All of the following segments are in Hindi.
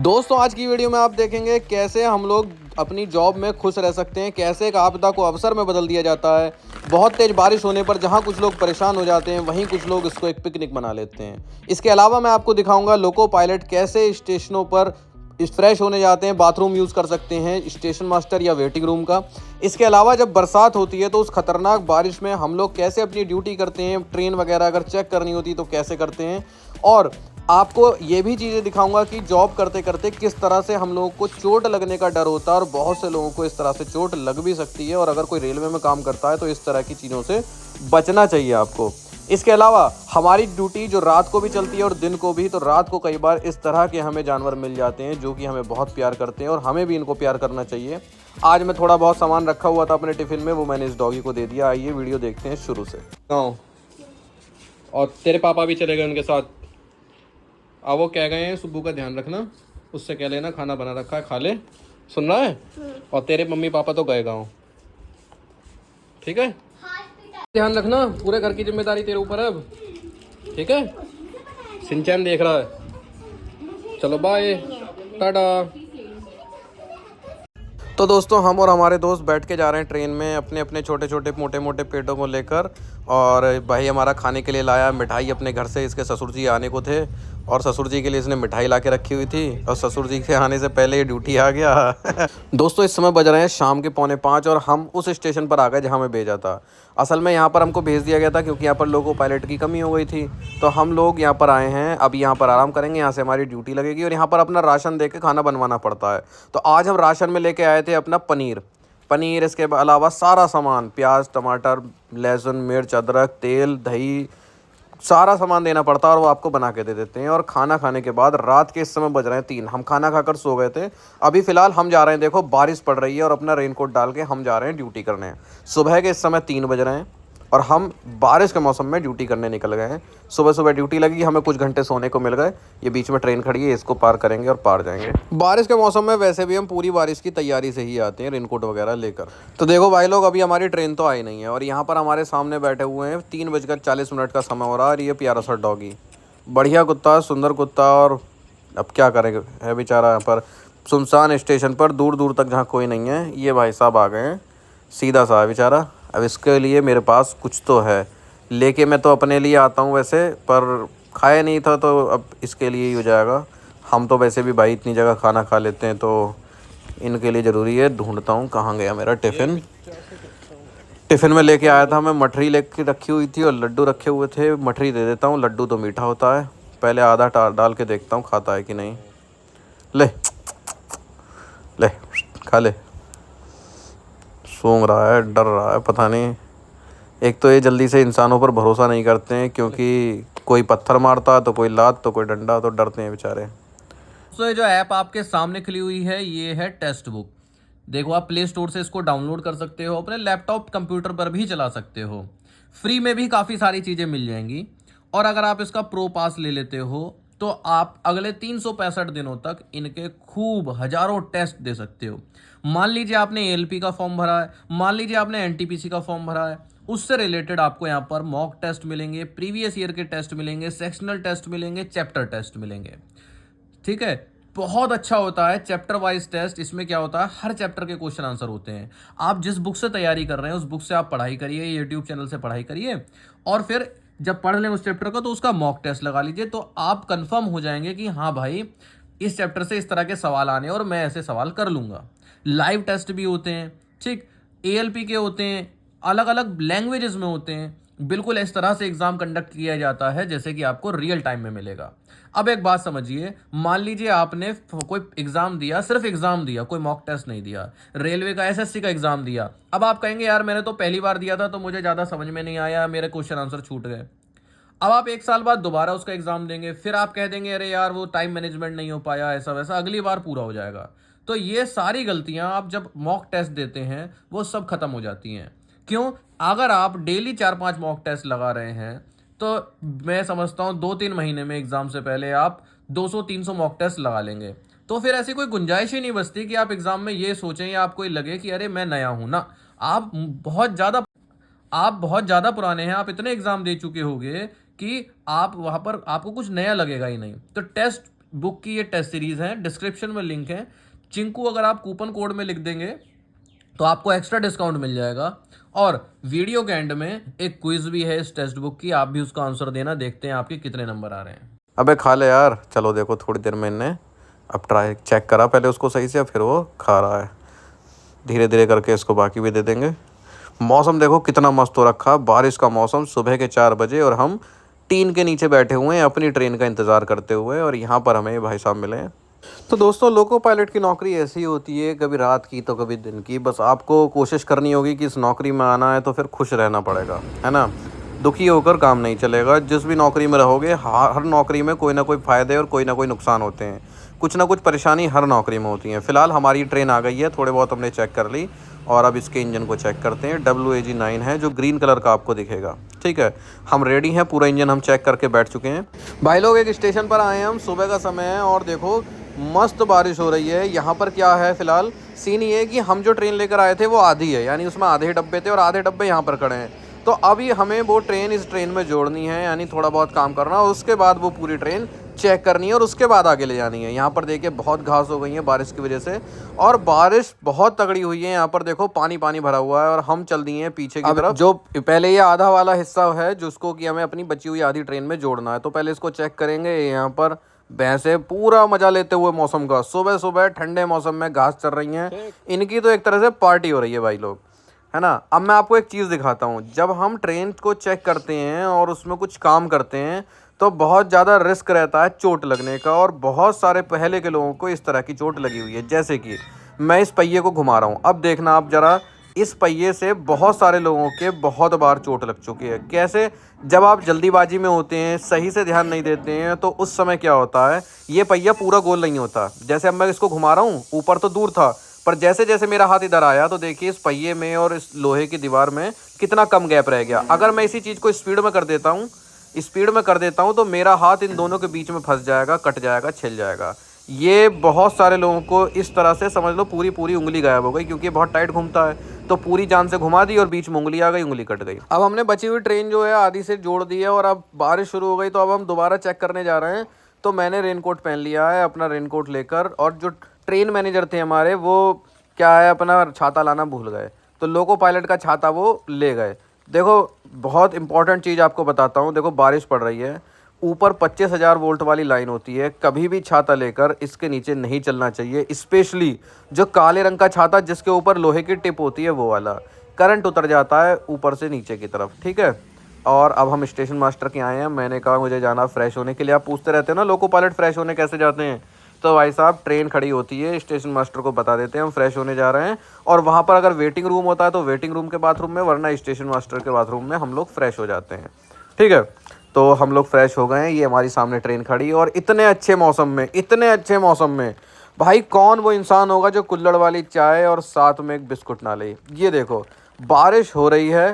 दोस्तों आज की वीडियो में आप देखेंगे कैसे हम लोग अपनी जॉब में खुश रह सकते हैं, कैसे एक आपदा को अवसर में बदल दिया जाता है। बहुत तेज बारिश होने पर जहां कुछ लोग परेशान हो जाते हैं, वहीं कुछ लोग इसको एक पिकनिक बना लेते हैं। इसके अलावा मैं आपको दिखाऊंगा लोको पायलट कैसे स्टेशनों पर फ्रेश होने जाते हैं, बाथरूम यूज़ कर सकते हैं स्टेशन मास्टर या वेटिंग रूम का। इसके अलावा जब बरसात होती है तो उस खतरनाक बारिश में हम लोग कैसे अपनी ड्यूटी करते हैं, ट्रेन वगैरह अगर चेक करनी होती तो कैसे करते हैं। और आपको ये भी चीज़ें दिखाऊंगा कि जॉब करते करते किस तरह से हम लोगों को चोट लगने का डर होता है, और बहुत से लोगों को इस तरह से चोट लग भी सकती है। और अगर कोई रेलवे में काम करता है तो इस तरह की चीज़ों से बचना चाहिए आपको। इसके अलावा हमारी ड्यूटी जो रात को भी चलती है और दिन को भी, तो रात को कई बार इस तरह के हमें जानवर मिल जाते हैं जो कि हमें बहुत प्यार करते हैं और हमें भी इनको प्यार करना चाहिए। आज मैं थोड़ा बहुत सामान रखा हुआ था अपने टिफ़िन में, वो मैंने इस डॉगी को दे दिया। आइए वीडियो देखते हैं शुरू से। और तेरे पापा भी चले गए उनके साथ। अब वो कह गए हैं सुब्बू का ध्यान रखना, उससे कह लेना खाना बना रखा है खा ले, सुन रहा है। और तेरे मम्मी पापा तो गए गाँव, ठीक है। ध्यान रखना, पूरे घर की जिम्मेदारी तेरे ऊपर है अब, ठीक है। सिंचैन देख रहा है। चलो बाय, टाटा। तो दोस्तों हम और हमारे दोस्त बैठ के जा रहे हैं ट्रेन में अपने अपने छोटे छोटे मोटे मोटे पेटों को लेकर। और भाई हमारा खाने के लिए लाया मिठाई अपने घर से, इसके ससुर जी आने को थे और ससुर जी के लिए इसने मिठाई ला के रखी हुई थी, और ससुर जी के आने से पहले ये ड्यूटी आ गया। दोस्तों इस समय बज रहे हैं शाम के 4:45 और हम उस स्टेशन पर आ गए जहाँ मैं भेजा था। असल में यहाँ पर हमको भेज दिया गया था क्योंकि यहाँ पर लोको पायलट की कमी हो गई थी। तो हम लोग यहाँ पर आए हैं, अब यहाँ पर आराम करेंगे, यहाँ से हमारी ड्यूटी लगेगी और यहाँ पर अपना राशन दे के खाना बनवाना पड़ता है। तो आज हम राशन में लेके आए थे अपना पनीर, इसके अलावा सारा सामान, प्याज टमाटर लहसुन मिर्च अदरक तेल दही, सारा सामान देना पड़ता है और वो आपको बना के दे देते हैं। और खाना खाने के बाद रात के इस समय बज रहे हैं 3, हम खाना खाकर सो गए थे। अभी फ़िलहाल हम जा रहे हैं, देखो बारिश पड़ रही है और अपना रेनकोट डाल के हम जा रहे हैं ड्यूटी करने। सुबह के इस समय 3 बज रहे हैं और हम बारिश के मौसम में ड्यूटी करने निकल गए हैं। सुबह सुबह ड्यूटी लगी, हमें कुछ घंटे सोने को मिल गए। ये बीच में ट्रेन खड़ी है, इसको पार करेंगे और पार जाएंगे। बारिश के मौसम में वैसे भी हम पूरी बारिश की तैयारी से ही आते हैं, रेनकोट वगैरह लेकर। तो देखो भाई लोग, अभी हमारी ट्रेन तो आई नहीं है और यहाँ पर हमारे सामने बैठे हुए हैं, 3:40 का समय हो रहा है और ये प्यारा सा डॉगी, बढ़िया कुत्ता, सुंदर कुत्ता। और अब क्या करेंगे, है बेचारा यहाँ पर सुनसान स्टेशन पर, दूर दूर तक जहाँ कोई नहीं है। ये भाई साहब आ गए हैं, सीधा सा है बेचारा। अब इसके लिए मेरे पास कुछ तो है, लेके मैं तो अपने लिए आता हूँ वैसे, पर खाया नहीं था तो अब इसके लिए ही हो जाएगा। हम तो वैसे भी भाई इतनी जगह खाना खा लेते हैं, तो इनके लिए ज़रूरी है। ढूंढता हूँ कहाँ गया मेरा टिफ़िन में लेके आया था मैं, मठरी लेके रखी हुई थी और लड्डू रखे हुए थे। मठरी दे देता हूँ, लड्डू तो मीठा होता है। पहले आधा डाल के देखता हूँ खाता है कि नहीं। ले ले खा ले। सूंघ रहा है, डर रहा है, पता नहीं। एक तो ये जल्दी से इंसानों पर भरोसा नहीं करते हैं, क्योंकि कोई पत्थर मारता है तो कोई लात तो कोई डंडा, तो डरते हैं बेचारे। तो ये जो ऐप आपके सामने खुली हुई है, ये है टेस्ट बुक। देखो आप प्ले स्टोर से इसको डाउनलोड कर सकते हो, अपने लैपटॉप कंप्यूटर पर भी चला सकते हो। फ्री में भी काफ़ी सारी चीज़ें मिल जाएंगी। और अगर आप इसका प्रो पास ले लेते हो तो आप अगले 365 दिनों तक इनके खूब हजारों टेस्ट दे सकते हो। मान लीजिए आपने एएलपी का फॉर्म भरा है, मान लीजिए आपने एनटीपीसी का फॉर्म भरा है, उससे रिलेटेड आपको यहाँ पर मॉक टेस्ट मिलेंगे, प्रीवियस ईयर के टेस्ट मिलेंगे, सेक्शनल टेस्ट मिलेंगे, चैप्टर टेस्ट मिलेंगे। ठीक है, बहुत अच्छा होता है चैप्टर वाइज टेस्ट। इसमें क्या होता है, हर चैप्टर के क्वेश्चन आंसर होते हैं। आप जिस बुक से तैयारी कर रहे हैं उस बुक से आप पढ़ाई करिए, यूट्यूब चैनल से पढ़ाई करिए, और फिर जब पढ़ लें उस चैप्टर का तो उसका मॉक टेस्ट लगा लीजिए। तो आप कंफर्म हो जाएंगे कि हाँ भाई इस चैप्टर से इस तरह के सवाल आने और मैं ऐसे सवाल कर लूँगा। लाइव टेस्ट भी होते हैं, ठीक, एएलपी के होते हैं, अलग अलग लैंग्वेजेस में होते हैं। बिल्कुल इस तरह से एग्जाम कंडक्ट किया जाता है जैसे कि आपको रियल टाइम में मिलेगा। अब एक बात समझिए, मान लीजिए आपने कोई एग्जाम दिया, सिर्फ एग्जाम दिया, कोई मॉक टेस्ट नहीं दिया, रेलवे का एसएससी का एग्जाम दिया। अब आप कहेंगे यार मैंने तो पहली बार दिया था तो मुझे ज़्यादा समझ में नहीं आया, मेरे क्वेश्चन आंसर छूट गए। अब आप 1 साल बाद दोबारा उसका एग्जाम देंगे, फिर आप कह देंगे अरे यार वो टाइम मैनेजमेंट नहीं हो पाया, ऐसा वैसा, अगली बार पूरा हो जाएगा। तो ये सारी गलतियां आप जब मॉक टेस्ट देते हैं वो सब खत्म हो जाती हैं। क्यों? अगर आप डेली 4-5 मॉक टेस्ट लगा रहे हैं तो मैं समझता हूँ 2-3 महीने में एग्जाम से पहले आप 200-300 मॉक टेस्ट लगा लेंगे। तो फिर ऐसी कोई गुंजाइश ही नहीं बचती कि आप एग्जाम में ये सोचें या आपको ये लगे कि अरे मैं नया हूं ना। आप बहुत ज़्यादा आप बहुत ज़्यादा पुराने हैं, आप इतने एग्जाम दे चुके होंगे कि आप वहाँ पर आपको कुछ नया लगेगा ही नहीं। तो टेस्ट बुक की ये टेस्ट सीरीज है, डिस्क्रिप्शन में लिंक है। चिंकू अगर आप कूपन कोड में लिख देंगे तो आपको एक्स्ट्रा डिस्काउंट मिल जाएगा। और वीडियो के एंड में एक क्विज भी है इस टेक्स्ट बुक की, आप भी उसका आंसर देना, देखते हैं आपके कितने नंबर आ रहे हैं। अबे खा ले यार। चलो देखो थोड़ी देर में इन्हें अब ट्राई चेक करा पहले उसको सही से, फिर वो खा रहा है। धीरे धीरे करके इसको बाकी भी दे देंगे। मौसम देखो कितना मस्त हो रखा, बारिश का मौसम, सुबह के 4 बजे, और हम टीन के नीचे बैठे हुए हैं अपनी ट्रेन का इंतज़ार करते हुए, और यहाँ पर हमें भाई साहब मिले हैं। तो दोस्तों लोको पायलट की नौकरी ऐसी होती है, कभी रात की तो कभी दिन की। बस आपको कोशिश करनी होगी कि इस नौकरी में आना है तो फिर खुश रहना पड़ेगा, है ना। दुखी होकर काम नहीं चलेगा। जिस भी नौकरी में रहोगे, हर नौकरी में कोई ना कोई फ़ायदे और कोई ना कोई नुकसान होते हैं। कुछ ना कुछ परेशानी हर नौकरी में होती है। फ़िलहाल हमारी ट्रेन आ गई है, थोड़े बहुत हमने चेक कर ली, और अब इसके इंजन को चेक करते हैं। WAG9 है जो ग्रीन कलर का आपको दिखेगा, ठीक है। हम रेडी हैं, पूरा इंजन हम चेक करके बैठ चुके हैं। भाई लोग एक स्टेशन पर आए हैं हम, सुबह का समय है और देखो मस्त बारिश हो रही है। यहाँ पर क्या है फ़िलहाल सीन ये है कि हम जो ट्रेन लेकर आए थे वो आधी है, यानी उसमें आधे डब्बे थे और आधे डब्बे यहाँ पर खड़े हैं। तो अभी हमें वो ट्रेन इस ट्रेन में जोड़नी है, यानी थोड़ा बहुत काम करना, और उसके बाद वो पूरी ट्रेन चेक करनी है और उसके बाद आगे ले जानी है। यहाँ पर देखिए बहुत घास हो गई है बारिश की वजह से, और बारिश बहुत तगड़ी हुई है। यहाँ पर देखो पानी पानी भरा हुआ है और हम चल दिए हैं पीछे की तरफ। जो पहले ये आधा वाला हिस्सा है जिसको कि हमें अपनी बची हुई आधी ट्रेन में जोड़ना है, तो पहले इसको चेक करेंगे। यहाँ पर भैंसे पूरा मजा लेते हुए मौसम का, सुबह सुबह ठंडे मौसम में घास चल रही हैं। इनकी तो एक तरह से पार्टी हो रही है भाई लोग, है ना। अब मैं आपको एक चीज़ दिखाता हूँ। जब हम ट्रेन को चेक करते हैं और उसमें कुछ काम करते हैं तो बहुत ज़्यादा रिस्क रहता है चोट लगने का, और बहुत सारे पहले के लोगों को इस तरह की चोट लगी हुई है। जैसे कि मैं इस पहिए को घुमा रहा हूँ, अब देखना आप ज़रा, इस पहिए से बहुत सारे लोगों के बहुत बार चोट लग चुकी है। कैसे? जब आप जल्दीबाजी में होते हैं, सही से ध्यान नहीं देते हैं, तो उस समय क्या होता है, ये पहिया पूरा गोल नहीं होता। जैसे अब मैं इसको घुमा रहा हूँ, ऊपर तो दूर था, पर जैसे जैसे मेरा हाथ इधर आया तो देखिए इस पहिए में और इस लोहे की दीवार में कितना कम गैप रह गया। अगर मैं इसी चीज़ को स्पीड में कर देता हूँ, तो मेरा हाथ इन दोनों के बीच में फंस जाएगा, कट जाएगा, छिल जाएगा। ये बहुत सारे लोगों को इस तरह से समझ लो पूरी पूरी उंगली गायब हो गई, क्योंकि ये बहुत टाइट घूमता है। तो पूरी जान से घुमा दी और बीच में उंगली आ गई, उंगली कट गई। अब हमने बची हुई ट्रेन जो है आधी से जोड़ दी है, और अब बारिश शुरू हो गई तो अब हम दोबारा चेक करने जा रहे हैं। तो मैंने रेनकोट पहन लिया है, अपना रेनकोट लेकर, और जो ट्रेन मैनेजर थे हमारे वो क्या है, अपना छाता लाना भूल गए, तो लोको पायलट का छाता वो ले गए। देखो बहुत इंपॉर्टेंट चीज़ आपको बताता हूँ। देखो बारिश पड़ रही है, ऊपर 25,000 वोल्ट वाली लाइन होती है। कभी भी छाता लेकर इसके नीचे नहीं चलना चाहिए, स्पेशली जो काले रंग का छाता जिसके ऊपर लोहे की टिप होती है, वो वाला। करंट उतर जाता है ऊपर से नीचे की तरफ, ठीक है। और अब हम स्टेशन मास्टर के आए हैं, मैंने कहा मुझे जाना फ्रेश होने के लिए। आप पूछते रहते हो ना लोको पायलट फ्रेश होने कैसे जाते हैं, तो भाई साहब ट्रेन खड़ी होती है, स्टेशन मास्टर को बता देते हैं हम फ्रेश होने जा रहे हैं, और वहाँ पर अगर वेटिंग रूम होता है तो वेटिंग रूम के बाथरूम में, वरना स्टेशन मास्टर के बाथरूम में हम लोग फ्रेश हो जाते हैं, ठीक है। तो हम लोग फ्रेश हो गए हैं, ये हमारी सामने ट्रेन खड़ी, और इतने अच्छे मौसम में भाई कौन वो इंसान होगा जो कुल्हड़ वाली चाय और साथ में एक बिस्कुट ना ले। ये देखो बारिश हो रही है,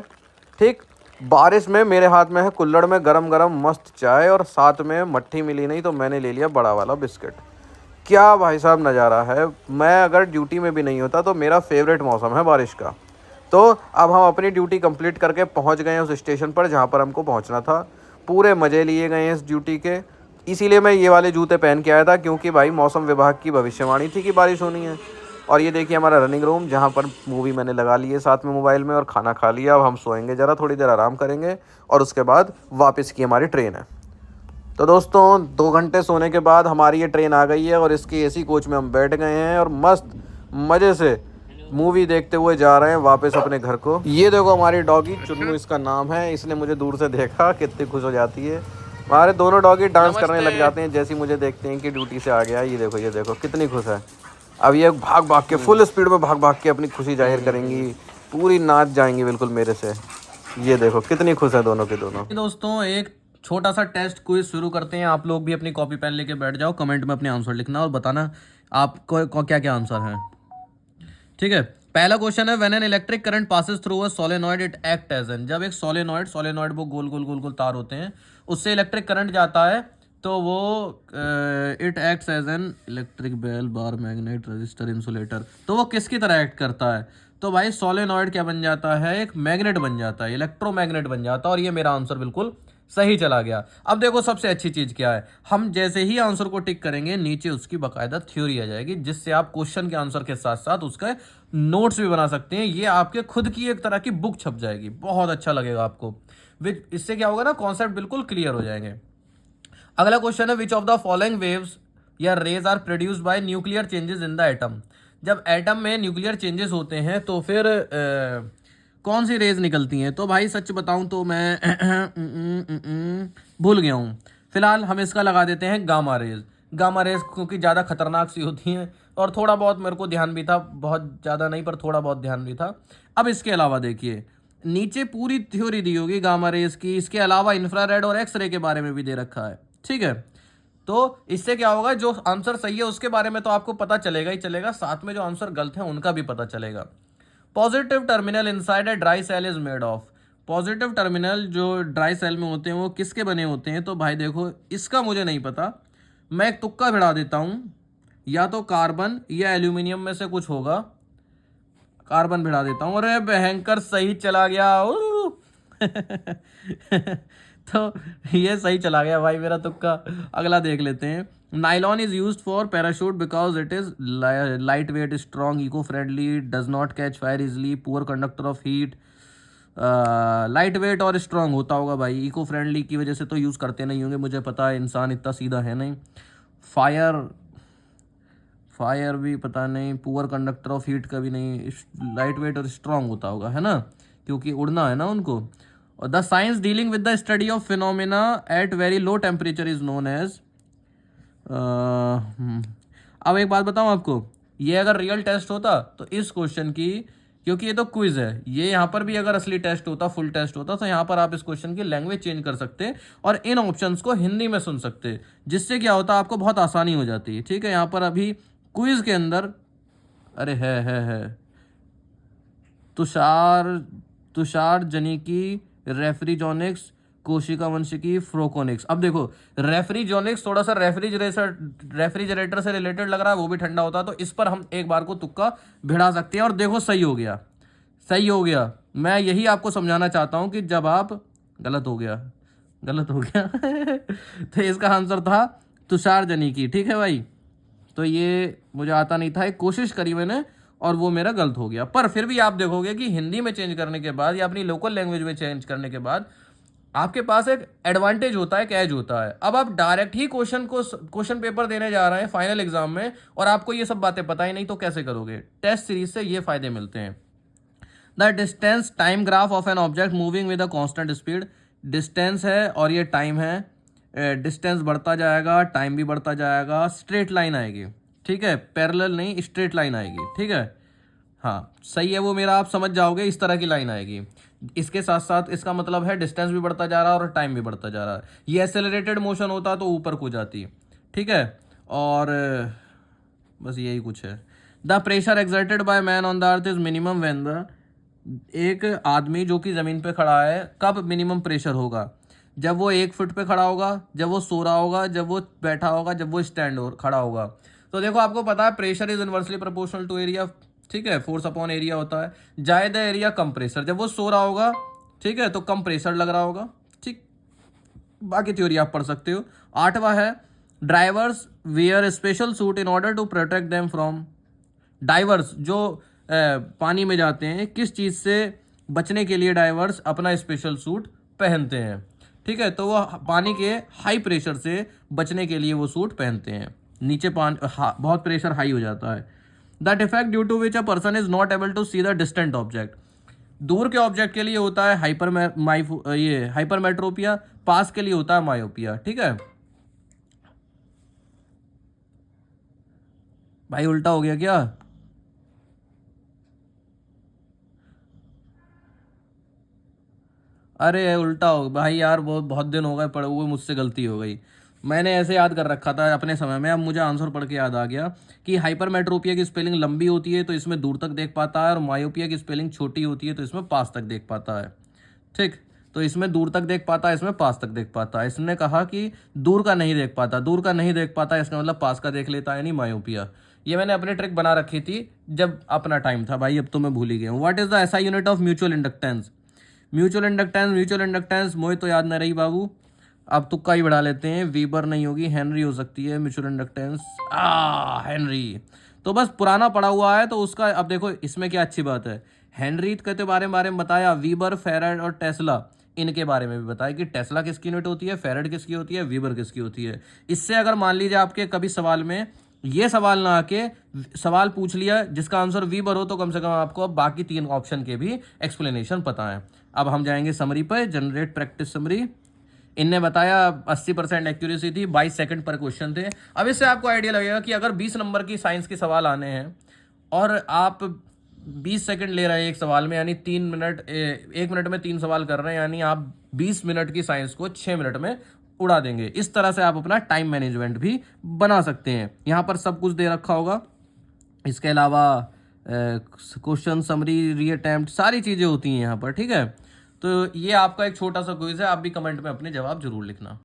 ठीक, बारिश में मेरे हाथ में है कुल्हड़ में गरम गरम मस्त चाय, और साथ में मट्ठी मिली नहीं तो मैंने ले लिया बड़ा वाला बिस्किट। क्या भाई साहब नज़ारा है। मैं अगर ड्यूटी में भी नहीं होता तो मेरा फेवरेट मौसम है बारिश का। तो अब हम अपनी ड्यूटी कंप्लीट करके पहुंच गए हैं उस स्टेशन पर जहां पर हमको पहुंचना था। पूरे मज़े लिए गए हैं इस ड्यूटी के, इसीलिए मैं ये वाले जूते पहन के आया था, क्योंकि भाई मौसम विभाग की भविष्यवाणी थी कि बारिश होनी है। और ये देखिए हमारा रनिंग रूम, जहाँ पर मूवी मैंने लगा ली है साथ में मोबाइल में, और खाना खा लिया। अब हम सोएंगे ज़रा, थोड़ी देर आराम करेंगे, और उसके बाद वापस की हमारी ट्रेन है। तो दोस्तों 2 घंटे सोने के बाद हमारी ये ट्रेन आ गई है, और इसकी एसी कोच में हम बैठ गए हैं, और मस्त मज़े से मूवी देखते हुए जा रहे हैं वापस अपने घर को। ये देखो हमारी डॉगी चुन्नू इसका नाम है, इसने मुझे दूर से देखा, कितनी खुश हो जाती है। हमारे दोनों डॉगी डांस करने लग जाते हैं जैसे मुझे देखते हैं कि ड्यूटी से आ गया। ये देखो कितनी खुश है। अब ये भाग भाग के फुल स्पीड में भाग भाग के अपनी खुशी जाहिर करेंगी, पूरी नाच जाएंगी बिल्कुल मेरे से। ये देखो कितनी खुश है दोनों के दोनों। दोस्तों एक छोटा सा टेस्ट क्विज शुरू करते हैं। आप लोग भी अपनी कॉपी पेन लेके बैठ जाओ, कमेंट में अपने आंसर लिखना और बताना आपको क्या क्या आंसर है, ठीक है। पहला क्वेश्चन है, when an electric current passes through a solenoid it act as an. जब एक सोलेनॉइड वो गोल गोल गोल गोल तार होते हैं, उससे इलेक्ट्रिक करंट जाता है, तो वो it acts as an electric bell bar magnet resistor insulator. तो वो किसकी तरह एक्ट करता है? तो भाई सोलेनॉइड क्या बन जाता है, एक मैग्नेट बन जाता है, इलेक्ट्रोमैग्नेट बन जाता है। और ये मेरा आंसर बिल्कुल सही चला गया। अब देखो सबसे अच्छी चीज क्या है, हम जैसे ही आंसर को टिक करेंगे नीचे उसकी बकायदा थ्योरी आ जाएगी, जिससे आप क्वेश्चन के आंसर के साथ साथ उसका नोट्स भी बना सकते हैं। ये आपके खुद की एक तरह की बुक छप जाएगी, बहुत अच्छा लगेगा आपको। इससे क्या होगा ना, कॉन्सेप्ट बिल्कुल क्लियर हो जाएंगे। अगला क्वेश्चन है, which of the following waves या rays are produced by nuclear changes in the atom. जब एटम में न्यूक्लियर चेंजेस होते हैं तो फिर कौन सी रेज निकलती हैं? तो भाई सच बताऊं तो मैं भूल गया हूँ। फिलहाल हम इसका लगा देते हैं गामा रेज। गामा रेज क्योंकि ज़्यादा खतरनाक सी होती हैं और थोड़ा बहुत मेरे को ध्यान भी था, बहुत ज़्यादा नहीं पर थोड़ा बहुत ध्यान भी था। अब इसके अलावा देखिए नीचे पूरी थ्योरी दी होगी गामा रेज की, इसके अलावा इंफ्रारेड और एक्स रे के बारे में भी दे रखा है, ठीक है। तो इससे क्या होगा, जो आंसर सही है उसके बारे में तो आपको पता चलेगा ही चलेगा, साथ में जो आंसर गलत है उनका भी पता चलेगा। Positive terminal inside a dry cell is made of. Positive terminal जो ड्राई सेल में होते हैं वो किसके बने होते हैं? तो भाई देखो इसका मुझे नहीं पता, मैं एक तुक्का भिड़ा देता हूं, या तो कार्बन या एल्यूमिनियम में से कुछ होगा। कार्बन भिड़ा देता हूं, अरे भयंकर सही चला गया। तो ये सही चला गया भाई मेरा तुक्का। अगला देख लेते हैं। Nylon is used for parachute because it is light weight, strong, eco friendly, does not catch fire easily, poor conductor of heat. Light weight और स्ट्रॉन्ग होता होगा भाई, इको फ्रेंडली की वजह से तो यूज़ करते नहीं होंगे, मुझे पता है, इंसान इतना सीधा है नहीं। फायर भी पता नहीं, पुअर कंडक्टर ऑफ हीट का भी नहीं, लाइट वेट और स्ट्रॉन्ग होता होगा, है ना, क्योंकि उड़ना है ना उनको। और the science dealing with the study of phenomena at very low temperature is known as. अब एक बात बताऊं आपको, ये अगर रियल टेस्ट होता तो इस क्वेश्चन की, क्योंकि ये तो क्विज है, ये यहाँ पर भी अगर असली टेस्ट होता, फुल टेस्ट होता, तो यहाँ पर आप इस क्वेश्चन की लैंग्वेज चेंज कर सकते और इन ऑप्शंस को हिंदी में सुन सकते, जिससे क्या होता आपको बहुत आसानी हो जाती है, ठीक है। यहाँ पर अभी क्विज के अंदर, अरे है तुषार जनिकी, रेफ्रिजोनिक्स, कोशिका वंशिकी, फ्रोकोनिक्स। अब देखो रेफ्रिजोनिक्स थोड़ा सा रेफ्रिजरेटर से रिलेटेड लग रहा है, वो भी ठंडा होता है, तो इस पर हम एक बार को तुक्का भिड़ा सकते हैं। और देखो सही हो गया, सही हो गया। मैं यही आपको समझाना चाहता हूं कि जब आप गलत हो गया तो इसका आंसर था तुषार जनिकी, ठीक है भाई। तो ये मुझे आता नहीं था, एक कोशिश करी मैंने और वो मेरा गलत हो गया। पर फिर भी आप देखोगे कि हिंदी में चेंज करने के बाद या अपनी लोकल लैंग्वेज में चेंज करने के बाद आपके पास एक एडवांटेज होता है, एक एज होता है। अब आप डायरेक्ट ही क्वेश्चन पेपर देने जा रहे हैं फाइनल एग्जाम में और आपको ये सब बातें पता ही नहीं, तो कैसे करोगे? टेस्ट सीरीज से ये फायदे मिलते हैं। The distance time graph of an object moving with a constant speed. Distance है और ये टाइम है, डिस्टेंस बढ़ता जाएगा, टाइम भी बढ़ता जाएगा, स्ट्रेट लाइन आएगी, ठीक है, पैरेलल नहीं, स्ट्रेट लाइन आएगी, ठीक है। हाँ सही है वो मेरा, आप समझ जाओगे, इस तरह की लाइन आएगी। इसके साथ साथ इसका मतलब है डिस्टेंस भी बढ़ता जा रहा है और टाइम भी बढ़ता जा रहा है। ये एक्सेलरेटेड मोशन होता तो ऊपर को जाती, ठीक है। और बस यही कुछ है। The pressure exerted by man on the earth is minimum when the, एक आदमी जो कि ज़मीन पे खड़ा है, कब मिनिमम प्रेशर होगा? जब वो 1 फुट पे खड़ा होगा, जब वो सो रहा होगा, जब वो बैठा होगा, जब वो स्टैंड खड़ा होगा। तो देखो आपको पता है pressure is inversely proportional to area, ठीक है, फोर्स अपॉन एरिया होता है। ज्यादा एरिया कम प्रेशर, जब वो सो रहा होगा, ठीक है, तो कम प्रेशर लग रहा होगा, ठीक। बाकी थ्योरी आप पढ़ सकते हो। 8वां है, drivers wear special suit in order to protect them from. Divers जो पानी में जाते हैं, किस चीज़ से बचने के लिए डाइवर्स अपना स्पेशल सूट पहनते हैं, ठीक है। तो वो पानी के हाई प्रेशर से बचने के लिए वो सूट पहनते हैं। नीचे बहुत प्रेशर हाई हो जाता है। The defect due to which a person is not able to see the distant object. दूर के ऑब्जेक्ट के लिए होता है हाइपरमेट्रोपिया, पास के लिए होता है मायोपिया, ठीक है भाई। उल्टा हो गया क्या? अरे उल्टा हो भाई यार, बहुत दिन हो गए पढ़े हुए, मुझसे गलती हो गई। मैंने ऐसे याद कर रखा था अपने समय में, अब मुझे आंसर पढ़ के याद आ गया कि हाइपरमेट्रोपिया की स्पेलिंग लंबी होती है तो इसमें दूर तक देख पाता है, और मायोपिया की स्पेलिंग छोटी होती है तो इसमें पास तक देख पाता है, ठीक। तो इसमें दूर तक देख पाता है, इसमें पास तक देख पाता है। इसने कहा कि दूर का नहीं देख पाता, दूर का नहीं देख पाता इसका मतलब पास का देख लेता है, यानी मायोपिया। ये मैंने अपनी ट्रिक बना रखी थी जब अपना टाइम था भाई, अब तो मैं भूल ही गया हूँ। What is the SI unit of mutual inductance? Mutual inductance Mohit तो याद न रही बाबू, अब तुक्का ही बढ़ा लेते हैं। वीबर नहीं होगी, हेनरी हो सकती है म्यूचुअल इंडक्टेंस। हेनरी तो बस पुराना पड़ा हुआ है तो उसका, अब देखो इसमें क्या अच्छी बात है, हेनरी के बारे में बताया, वीबर, फेराड और टेस्ला इनके बारे में भी बताया कि टेस्ला किसकी यूनिट होती है, फेराड किसकी होती है, वीबर किसकी होती है। इससे अगर मान लीजिए आपके कभी सवाल में ये सवाल ना आके सवाल पूछ लिया जिसका आंसर वीबर हो, तो कम से कम आपको अब बाकी 3 ऑप्शन के भी एक्सप्लेनेशन पता है। अब हम जाएंगे समरी पर, जनरेट प्रैक्टिस समरी। इनने बताया 80% एक्यूरेसी थी, 22 सेकंड पर क्वेश्चन थे। अब इससे आपको आइडिया लगेगा कि अगर 20 नंबर की साइंस के सवाल आने हैं और आप 20 सेकंड ले रहे हैं एक सवाल में, यानी 3 मिनट, 1 मिनट में 3 सवाल कर रहे हैं, यानी आप 20 मिनट की साइंस को 6 मिनट में उड़ा देंगे। इस तरह से आप अपना टाइम मैनेजमेंट भी बना सकते हैं। यहाँ पर सब कुछ दे रखा होगा, इसके अलावा क्वेश्चन समरी, रीअटेम्प्ट, सारी चीज़ें होती हैं यहाँ पर, ठीक है। तो ये आपका एक छोटा सा क्विज है, आप भी कमेंट में अपने जवाब जरूर लिखना।